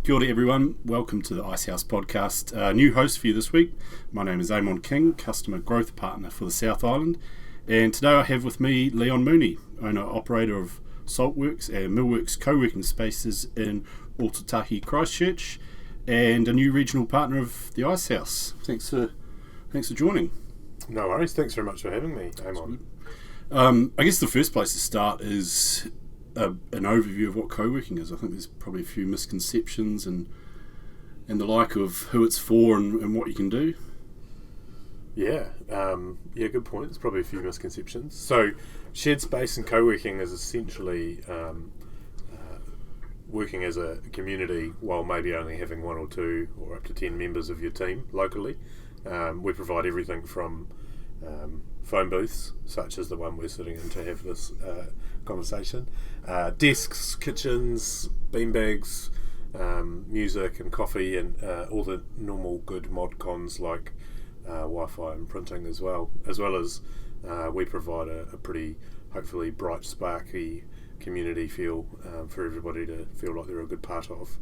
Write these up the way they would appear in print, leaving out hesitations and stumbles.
Kia ora everyone, welcome to the Icehouse podcast. New host for you this week. My name is Eamon King, Customer Growth Partner for the South Island. And today I have with me Leon Mooney, owner-operator of Saltworks and Millworks co-working spaces in Otatahi, Christchurch, and a new regional partner of the Icehouse. Thanks for joining. No worries, thanks very much for having me, Eamon. I guess the first place to start is an overview of what co-working is. I think there's probably a few misconceptions and the like of who it's for and what you can do. Yeah, good point. There's probably a few misconceptions. So, shared space and co-working is essentially working as a community while maybe only having one or two or up to 10 members of your team locally. We provide everything from phone booths, such as the one we're sitting in to have this conversation, desks, kitchens, beanbags, music and coffee, and all the normal good mod cons like Wi-Fi and printing as well as we provide a pretty, hopefully, bright, sparky community feel for everybody to feel like they're a good part of.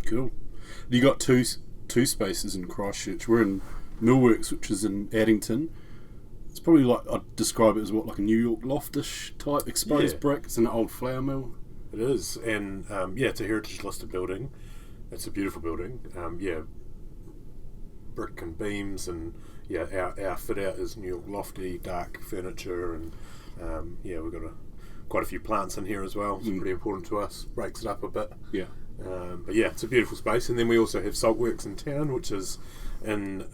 Cool. You got two spaces in Christchurch. We're in Millworks, which is in Addington. It's probably like, I'd describe it as like a New York loftish type exposed brick. It's an old flour mill. It is, and it's a heritage listed building. It's a beautiful building. Brick and beams, and our fit out is New York lofty, dark furniture, and we've got quite a few plants in here as well. It's pretty important to us. Breaks it up a bit. Yeah. It's a beautiful space. And then we also have Saltworks in town, which is in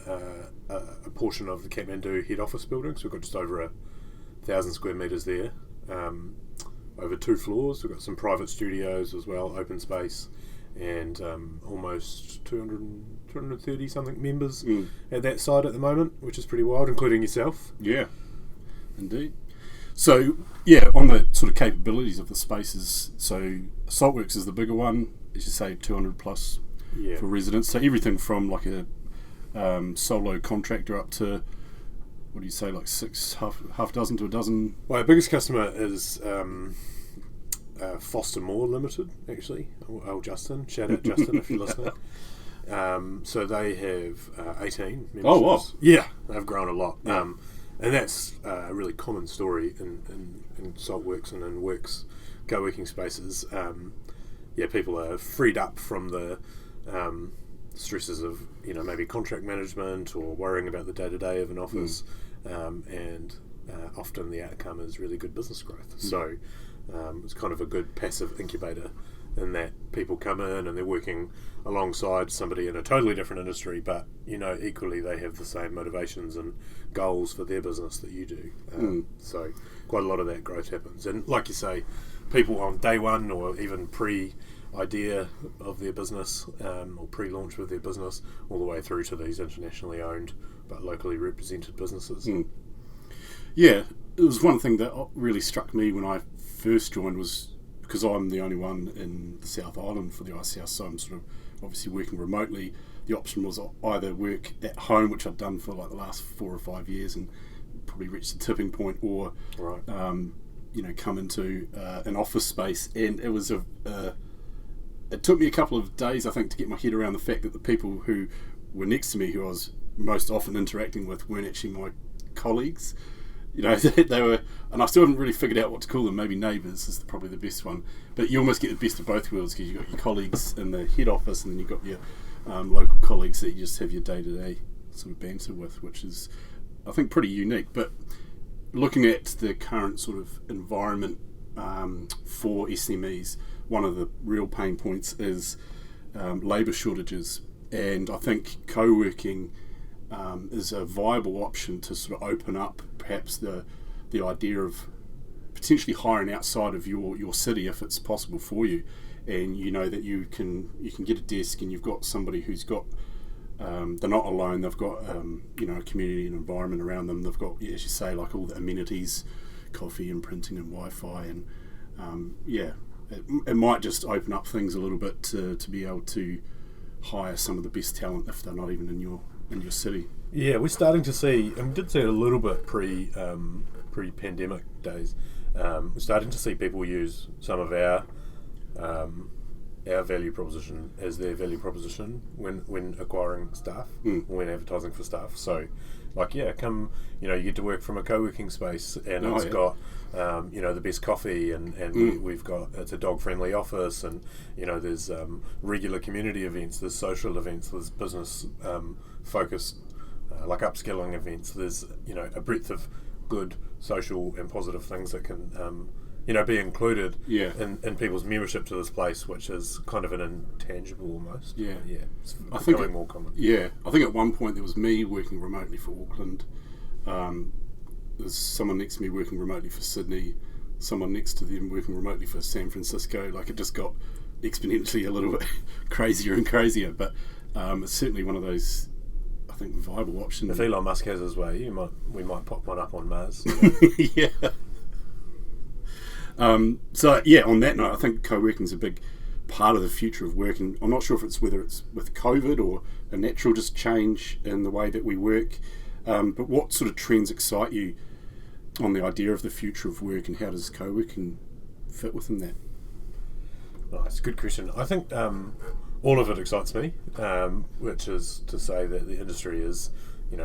a portion of the Kathmandu head office building. So we've got just over 1,000 square metres there, over 2 floors. We've got some private studios as well, open space, and almost 230 something members at that site at the moment, which is pretty wild, including yourself. Yeah, indeed. So, on the sort of capabilities of the spaces, so Saltworks is the bigger one, as you say, 200 plus for residents. So everything from like a solo contractor up to, what do you say, like half dozen to a dozen? Well, our biggest customer is Foster Moore Limited, actually. Old Justin. Shout out Justin if you're listening. So they have 18 members. Oh, wow. Yeah, they've grown a lot. Yeah. And that's a really common story in Saltworks and in Works co-working spaces. People are freed up from the stresses of maybe contract management or worrying about the day-to-day of an office, and often the outcome is really good business growth. So it's kind of a good passive incubator in that people come in and they're working alongside somebody in a totally different industry, but equally they have the same motivations and goals for their business that you do. So quite a lot of that growth happens, and like you say, people on day one or even pre-idea of their business or pre-launch with their business, all the way through to these internationally owned but locally represented businesses. Yeah, it was one thing that really struck me when I first joined, was because I'm the only one in the South Island for the Icehouse, so I'm sort of obviously working remotely. The option was either work at home, which I've done for like the last 4 or 5 years and probably reached the tipping point, or come into an office space. And it was it took me a couple of days, I think, to get my head around the fact that the people who were next to me, who I was most often interacting with, weren't actually my colleagues. They were, and I still haven't really figured out what to call them. Maybe neighbours is probably the best one. But you almost get the best of both worlds, because you've got your colleagues in the head office, and then you've got your local colleagues that you just have your day-to-day sort of banter with, which is, I think, pretty unique. But looking at the current sort of environment for SMEs, one of the real pain points is labour shortages. And I think co-working is a viable option to sort of open up perhaps the idea of potentially hiring outside of your city if it's possible for you, and that you can get a desk and you've got somebody who's got they're not alone, they've got a community and environment around them, they've got, as you say, like all the amenities, coffee and printing and Wi-Fi, and it might just open up things a little bit to be able to hire some of the best talent if they're not even in your city. Yeah, we're starting to see, and we did see it a little bit pre-pandemic days. We're starting to see people use some of our our value proposition as their value proposition when acquiring staff, when advertising for staff. So, like, come, you get to work from a co-working space, and it's got, the best coffee, and we've got, it's a dog-friendly office, and, there's regular community events, there's social events, there's business focused, like upskilling events. There's, a breadth of good social and positive things that can be included in people's membership to this place, which is kind of an intangible almost. It's becoming more common. I think at one point there was me working remotely for Auckland, there's someone next to me working remotely for Sydney, someone next to them working remotely for San Francisco. Like, it just got exponentially a little bit crazier and crazier, but it's certainly one of those, I think, viable options. If Elon Musk has his way, we might pop one up on Mars. Yeah. On that note, I think co-working is a big part of the future of work, and I'm not sure whether it's with COVID or a natural just change in the way that we work, but what sort of trends excite you on the idea of the future of work, and how does co-working fit within that? Nice, good question. I think all of it excites me, which is to say that the industry is,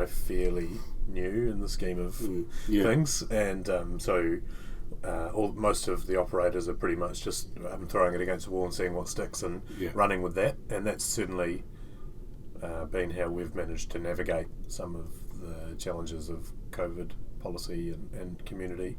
fairly new in the scheme of things, and most of the operators are pretty much just throwing it against the wall and seeing what sticks and running with that, and that's certainly been how we've managed to navigate some of the challenges of COVID policy and community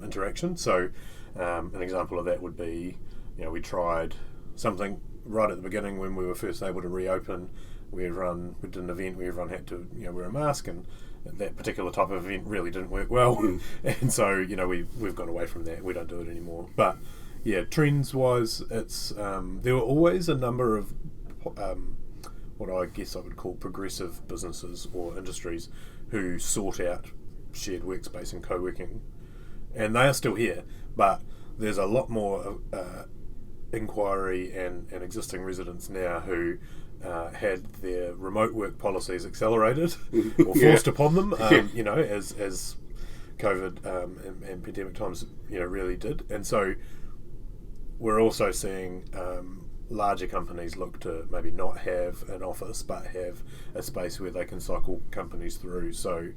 interaction. So an example of that would be, we tried something right at the beginning when we were first able to reopen. We did an event where everyone had to wear a mask, and that particular type of event really didn't work well. And so we've gone away from that. We don't do it anymore. But trends wise, it's there were always a number of what I guess I would call progressive businesses or industries who sought out shared workspace and co-working, and they are still here, but there's a lot more inquiry and existing residents now who had their remote work policies accelerated or forced upon them, as COVID and pandemic times, really did. And so we're also seeing larger companies look to maybe not have an office, but have a space where they can cycle companies through. So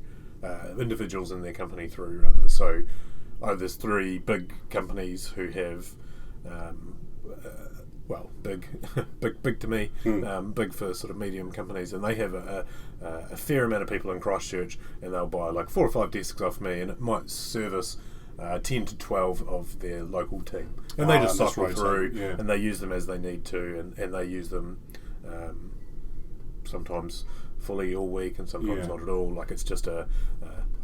individuals in their company through, rather. So there's 3 big companies who have big to me, big for sort of medium companies, and they have a fair amount of people in Christchurch, and they'll buy like 4 or 5 desks off me, and it might service 10 to 12 of their local team, and they just cycle through, and they use them as they need to, and they use them sometimes fully all week and sometimes not at all. Like, it's just a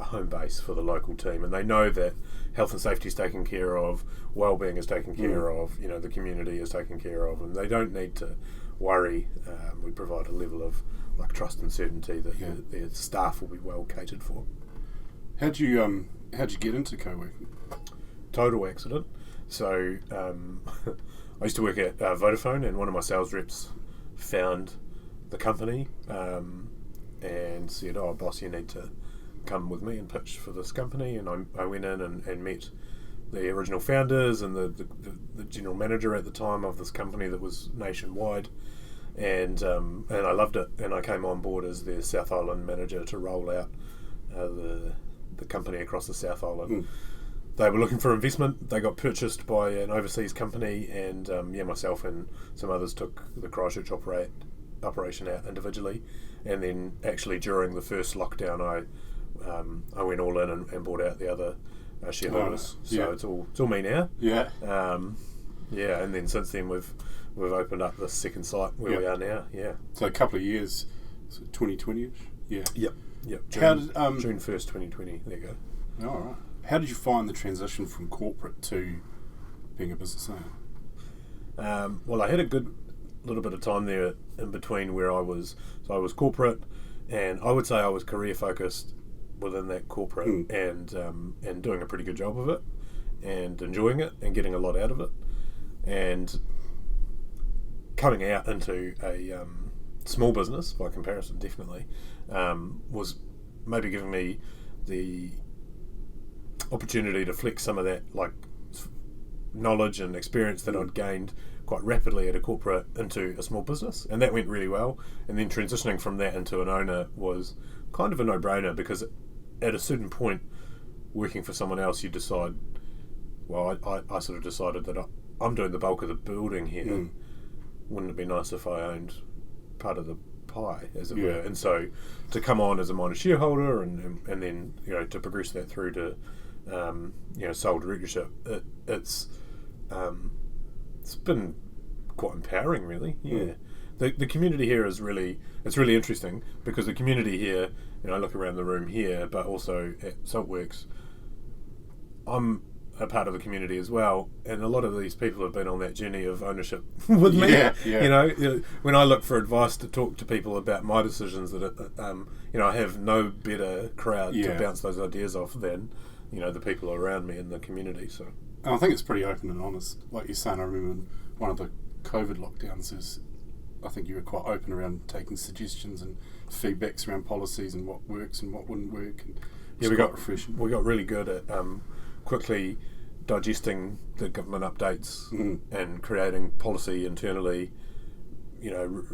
home base for the local team, and they know that health and safety is taken care of, well-being is taken care of, the community is taken care of, and they don't need to worry. We provide a level of trust and certainty that their staff will be well catered for. How'd you get into co-working? Total accident. So I used to work at Vodafone, and one of my sales reps found the company and said, "Oh, boss, you need to come with me and pitch for this company." And I went in and met the original founders and the general manager at the time of this company that was nationwide, and I loved it, and I came on board as their South Island manager to roll out the company across the South Island. They were looking for investment. They got purchased by an overseas company, and myself and some others took the Christchurch operation out individually, and then actually during the first lockdown I went all in and bought out the other shareholders. It's all me now. And then since then we've opened up the second site where we are now. So a couple of years, 2020ish. Yep. June 1st 2020. There you go. All right. How did you find the transition from corporate to being a business owner? Well, I had a good little bit of time there in between where I was corporate, and I would say I was career focused within that corporate, and doing a pretty good job of it, and enjoying it, and getting a lot out of it, and coming out into a small business by comparison, definitely, was maybe giving me the opportunity to flex some of that knowledge and experience that I'd gained quite rapidly at a corporate into a small business, and that went really well. And then transitioning from that into an owner was kind of a no-brainer, because at a certain point, working for someone else, you decide, well, I sort of decided that I'm doing the bulk of the building here. Wouldn't it be nice if I owned part of the pie, as it were? And so to come on as a minor shareholder and then, you know, to progress that through to sole directorship, it's been quite empowering, really. The community here is really interesting, because the community here, you know, I look around the room here, but also at Saltworks, I'm a part of the community as well, and a lot of these people have been on that journey of ownership with me. You know, when I look for advice to talk to people about my decisions, that I have no better crowd to bounce those ideas off than, you know, the people around me in the community. So I think it's pretty open and honest, like you're saying. I remember one of the COVID lockdowns I think you were quite open around taking suggestions and feedbacks around policies and what works and what wouldn't work. And we got really good at quickly digesting the government updates and creating policy internally. You know,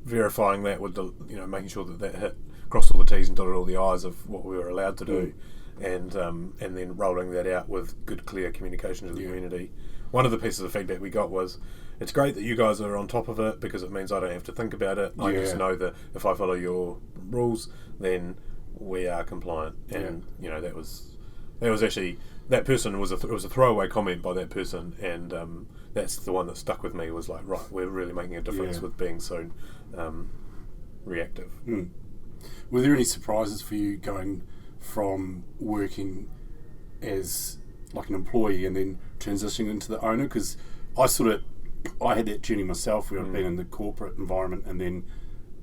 verifying that with the, you know, making sure that hit, crossed all the T's and dotted all the I's of what we were allowed to do, and then rolling that out with good, clear communication to the community. One of the pieces of feedback we got was, it's great that you guys are on top of it, because it means I don't have to think about it. I just know that if I follow your rules, then we are compliant. And you know, that was actually, that person was it was a throwaway comment by that person, and that's the one that stuck with me. Was like, right, we're really making a difference with being so reactive. Were there any surprises for you going from working as like an employee and then transitioning into the owner? Because I had that journey myself, where I'd been in the corporate environment and then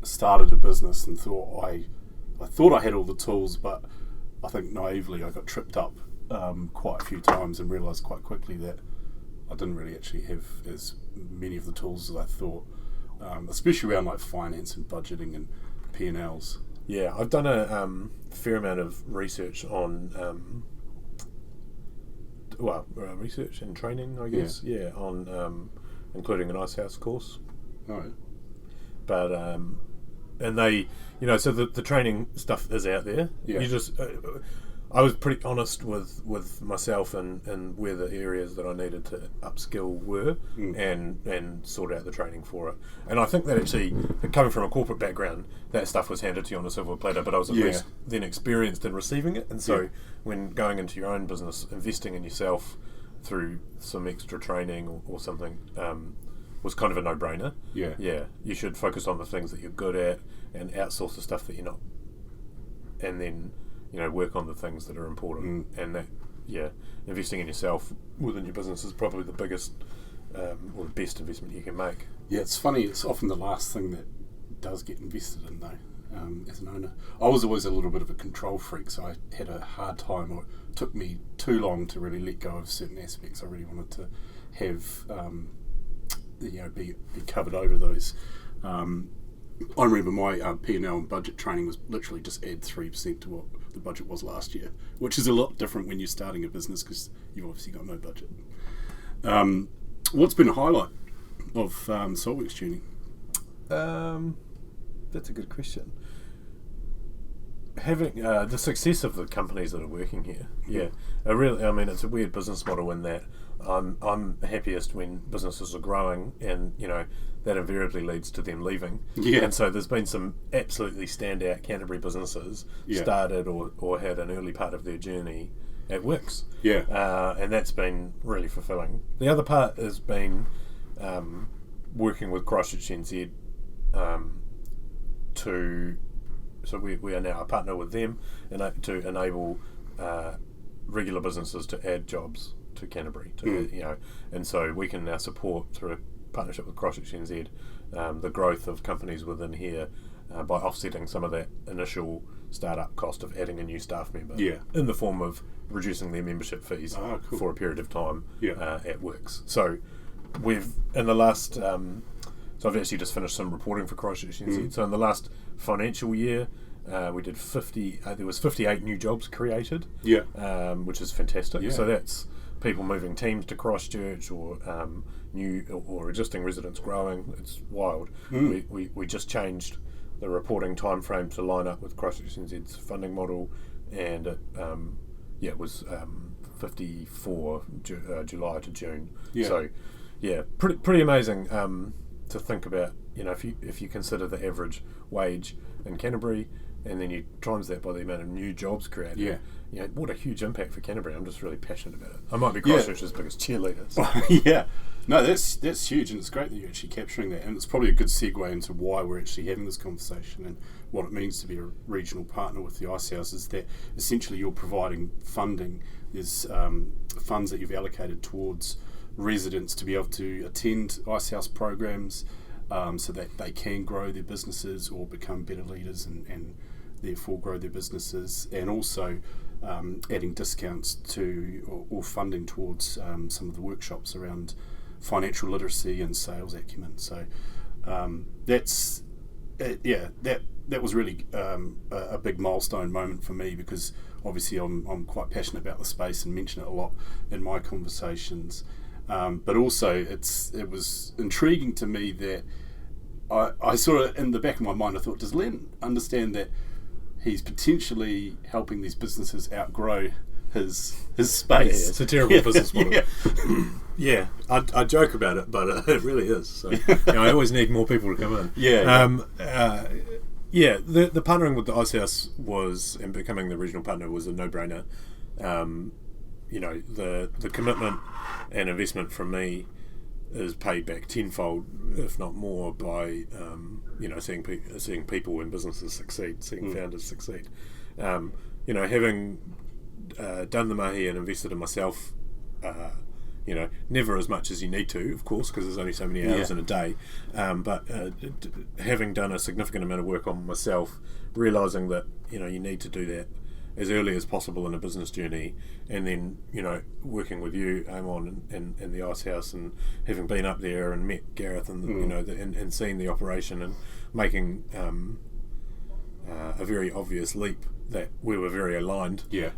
started a business and thought I had all the tools, but I think naively I got tripped up quite a few times and realised quite quickly that I didn't really actually have as many of the tools as I thought, especially around like finance and budgeting and P&Ls. Yeah, I've done a fair amount of research on research and training, I guess. On including an Icehouse course. Right. But and they, you know, so the training stuff is out there. You just I was pretty honest with myself and where the areas that I needed to upskill were, and sort out the training for it. And I think that actually, coming from a corporate background, that stuff was handed to you on a silver platter, but I was at least then experienced in receiving it. And so when going into your own business, investing in yourself through some extra training or something was kind of a no-brainer. You should focus on the things that you're good at and outsource the stuff that you're not, and then, you know, work on the things that are important. And that, investing in yourself within your business is probably the biggest or the best investment you can make. Yeah, it's funny, it's often the last thing that does get invested in, though, as an owner. I was always a little bit of a control freak, so I had a hard time, or it took me too long to really let go of certain aspects. I really wanted to have be covered over those. I remember my P&L and budget training was literally just add 3% to what the budget was last year, which is a lot different when you're starting a business, because you've obviously got no budget. What's been a highlight of Saltworks journey? That's a good question. Having the success of the companies that are working here, it's a weird business model in that I'm happiest when businesses are growing, and you know that invariably leads to them leaving. And so there's been some absolutely standout Canterbury businesses started or had an early part of their journey at Works. And that's been really fulfilling. The other part has been working with Christchurch NZ so we are now a partner with them to enable regular businesses to add jobs to Canterbury, and so we can now support, through a partnership with Christchurch NZ, the growth of companies within here by offsetting some of that initial startup cost of adding a new staff member in the form of reducing their membership fees for a period of time at Works. So we've, in the last so I've actually just finished some reporting for Christchurch NZ. So in the last financial year, we did 50. There was 58 new jobs created. Which is fantastic. So that's people moving teams to Christchurch, or new or existing residents growing. It's wild. We just changed the reporting time frame to line up with Christchurch NZ's funding model, and it was 54 July to June. So pretty amazing to think about. If you consider the average wage in Canterbury, and then you times that by the amount of new jobs created, what a huge impact for Canterbury. I'm just really passionate about it. I might be Christchurch's biggest cheerleader. So. No, that's huge, and it's great that you're actually capturing that, and it's probably a good segue into why we're actually having this conversation and what it means to be a regional partner with the Icehouse. Is that essentially you're providing funding. There's funds that you've allocated towards residents to be able to attend Icehouse programs, so that they can grow their businesses or become better leaders and therefore grow their businesses, and also adding discounts to or funding towards some of the workshops around financial literacy and sales acumen. So that was really a big milestone moment for me, because obviously I'm quite passionate about the space and mention it a lot in my conversations. But also it was intriguing to me that I sort of, in the back of my mind, I thought, does Len understand that he's potentially helping these businesses outgrow his space? Yeah, it's a terrible business model. I joke about it, but it really is. So I always need more people to come in. The partnering with the Icehouse and becoming the regional partner was a no-brainer. The commitment and investment from me is paid back tenfold, if not more, by seeing people and businesses succeed, seeing founders succeed. Having done the mahi and invested in myself, never as much as you need to, of course, because there's only so many hours in a day. But having done a significant amount of work on myself, realising that you need to do that as early as possible in a business journey, and then working with you, Eamon, and the Icehouse, and having been up there and met Gareth, and and seeing the operation and making a very obvious leap that we were very aligned. It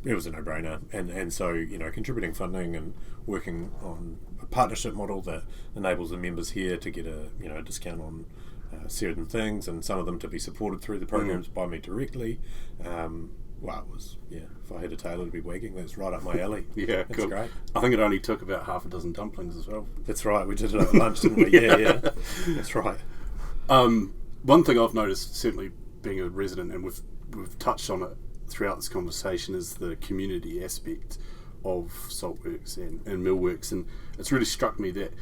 was a no-brainer, and so contributing funding and working on a partnership model that enables the members here to get a discount on certain things, and some of them to be supported through the programs by me directly. It was, if I had a tail it'd be wagging. That's right up my alley. That's cool. Great. I think it only took about half a dozen dumplings as well. That's right, we did it at lunch, didn't we? That's right. One thing I've noticed, certainly being a resident, and we've touched on it throughout this conversation, is the community aspect of Saltworks and Millworks, and it's really struck me that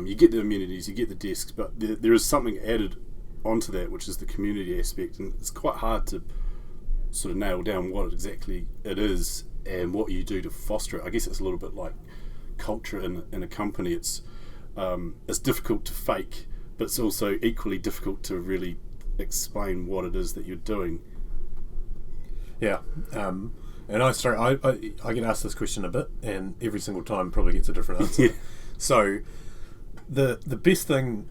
you get the amenities, you get the desks, but there is something added onto that, which is the community aspect, and it's quite hard to sort of nail down what exactly it is and what you do to foster it. I guess it's a little bit like culture in a company. It's difficult to fake, but it's also equally difficult to really explain what it is that you're doing. And I get asked this question a bit, and every single time probably gets a different answer. So the best thing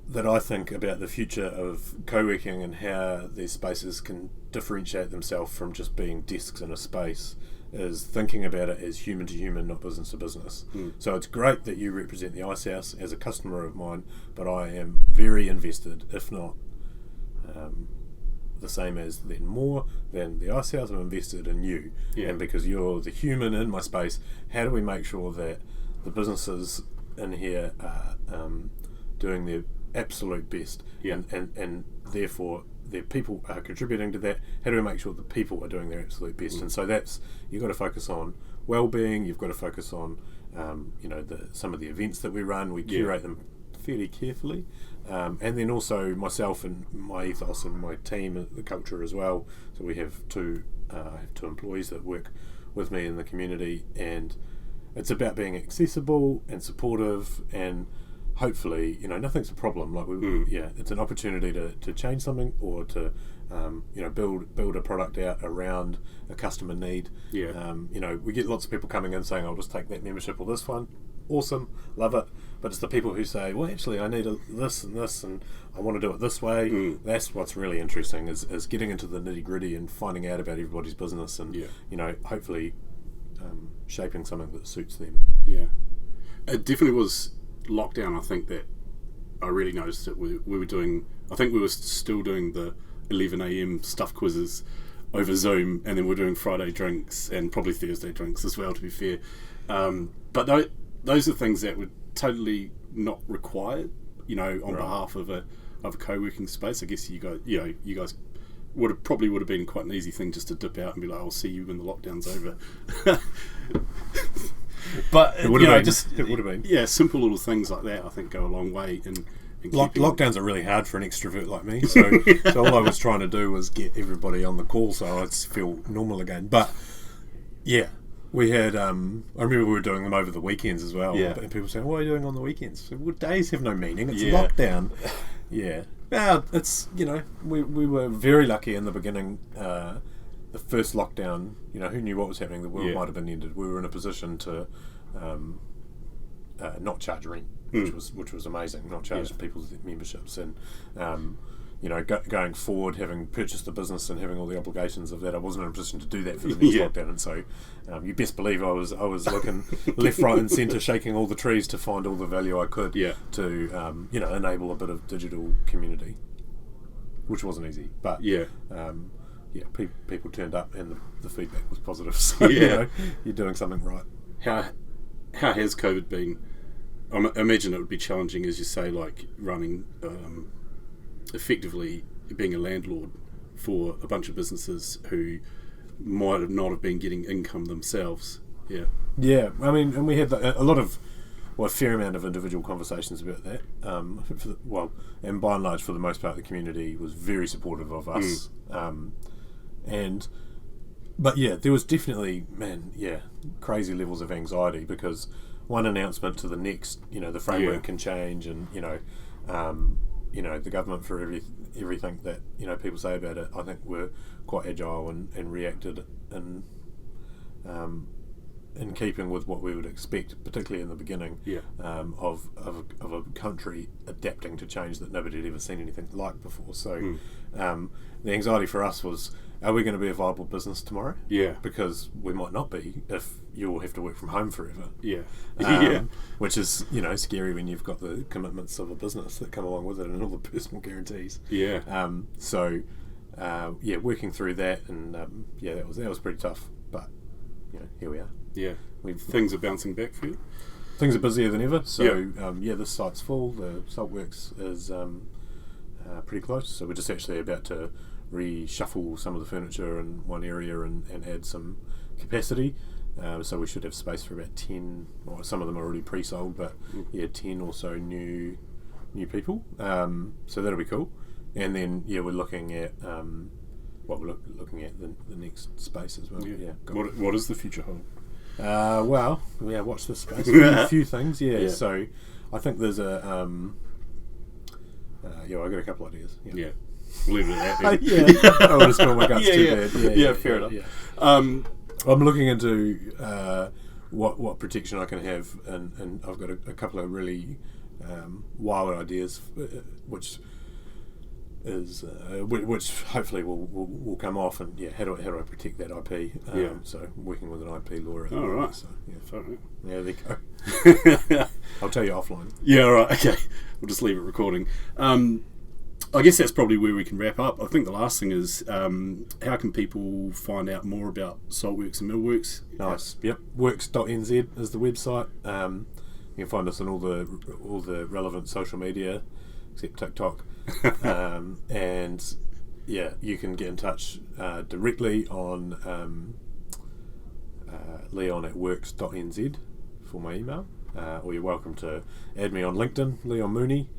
that I think about the future of co-working and how these spaces can differentiate themselves from just being desks in a space is thinking about it as human to human, not business to business. So it's great that you represent the Icehouse as a customer of mine, but I am very invested, if not the same as, then more than the Icehouse, I'm invested in you. And because you're the human in my space, how do we make sure that the businesses in here are doing their absolute best, and therefore their people are contributing to that? How do we make sure the people are doing their absolute best? And so that's, you've got to focus on well-being, you've got to focus on some of the events that we run, we curate them fairly carefully, and then also myself and my ethos and my team, the culture as well. So we have two employees that work with me in the community, and it's about being accessible and supportive, and hopefully, nothing's a problem. Like it's an opportunity to change something, or to build a product out around a customer need. We get lots of people coming in saying, I'll just take that membership or this one. Awesome, love it. But it's the people who say, well, actually I need this and this, and I want to do it this way. That's what's really interesting, is getting into the nitty gritty and finding out about everybody's business, and hopefully shaping something that suits them. Yeah. It definitely was lockdown, I think, that I really noticed it. We were doing, I think we were still doing the 11 a.m. stuff quizzes over Zoom, and then we're doing Friday drinks and probably Thursday drinks as well, to be fair. But those are things that were totally not required, on behalf of a co-working space. I guess you guys would have been quite an easy thing just to dip out and be like, I'll see you when the lockdown's over. But it would have been. Yeah, simple little things like that I think go a long way in lockdowns are really hard for an extrovert like me, so all I was trying to do was get everybody on the call so I'd feel normal again. But yeah, we had I remember we were doing them over the weekends as well, and people saying, what are you doing on the weekends? So, well, days have no meaning, it's lockdown. Yeah. Well, it's, we were very lucky in the beginning. The first lockdown, who knew what was happening? The world might have been ended. We were in a position to not charge rent, which was amazing. Not charge people's memberships, and going forward, having purchased the business and having all the obligations of that, I wasn't in a position to do that for the next lockdown. And so, you best believe I was looking left, right, and centre, shaking all the trees to find all the value I could to enable a bit of digital community, which wasn't easy, but people turned up and the feedback was positive. So you're doing something right. How has COVID been? I imagine it would be challenging, as you say, like running, effectively being a landlord for a bunch of businesses who might have not have been getting income themselves. Yeah. Yeah, I mean, and we had a fair amount of individual conversations about that. And by and large, for the most part, the community was very supportive of us. But there was definitely, crazy levels of anxiety, because one announcement to the next, the framework can change, and the government, for everything that people say about it, I think we're quite agile and reacted in keeping with what we would expect, particularly in the beginning, of a country adapting to change that nobody had ever seen anything like before. So the anxiety for us was, are we going to be a viable business tomorrow? Yeah. Because we might not be if you all have to work from home forever. Yeah. Which is, scary when you've got the commitments of a business that come along with it and all the personal guarantees. Yeah. Working through that, and that was pretty tough. But here we are. Yeah. Things are bouncing back for you? Things are busier than ever. So this site's full. The Saltworks is pretty close. So we're just actually about to reshuffle some of the furniture in one area and add some capacity. So we should have space for about 10, or some of them are already pre-sold, but 10 or so new people. So that'll be cool. And then we're looking at looking at the next space as well. Yeah. What does the future hold? Watch this space. A few things. Yeah. So I think there's I got a couple ideas. Yeah. We'll leave it at that. I don't want to spill my guts too bad. Fair enough. Yeah. I'm looking into what protection I can have, and I've got a couple of really wild ideas, which hopefully will come off. And how do I protect that IP? So working with an IP lawyer at the moment. Right. So, Sorry. Yeah, there you go. I'll tell you offline. Yeah, all right. Okay, we'll just leave it recording. I guess that's probably where we can wrap up. I think the last thing is, how can people find out more about Saltworks and Millworks? Nice. Yep. Works.nz is the website. You can find us on all the relevant social media, except TikTok. And you can get in touch directly on Leon at works.nz for my email, or you're welcome to add me on LinkedIn, Leon Mooney,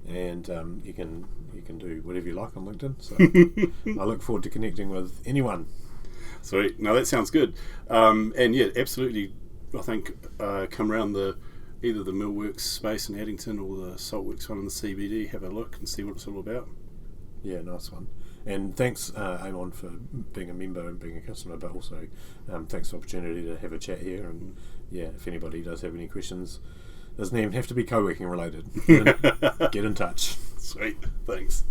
and you can do whatever you like on LinkedIn. So I look forward to connecting with anyone. Sweet. No, that sounds good. And absolutely. I think come around either the Millworks space in Addington or the Saltworks one in the CBD. Have a look and see what it's all about. Yeah, nice one. And thanks, Eamon, for being a member and being a customer, but also thanks for the opportunity to have a chat here. And if anybody does have any questions, doesn't even have to be co-working related. Get in touch. Sweet. Thanks.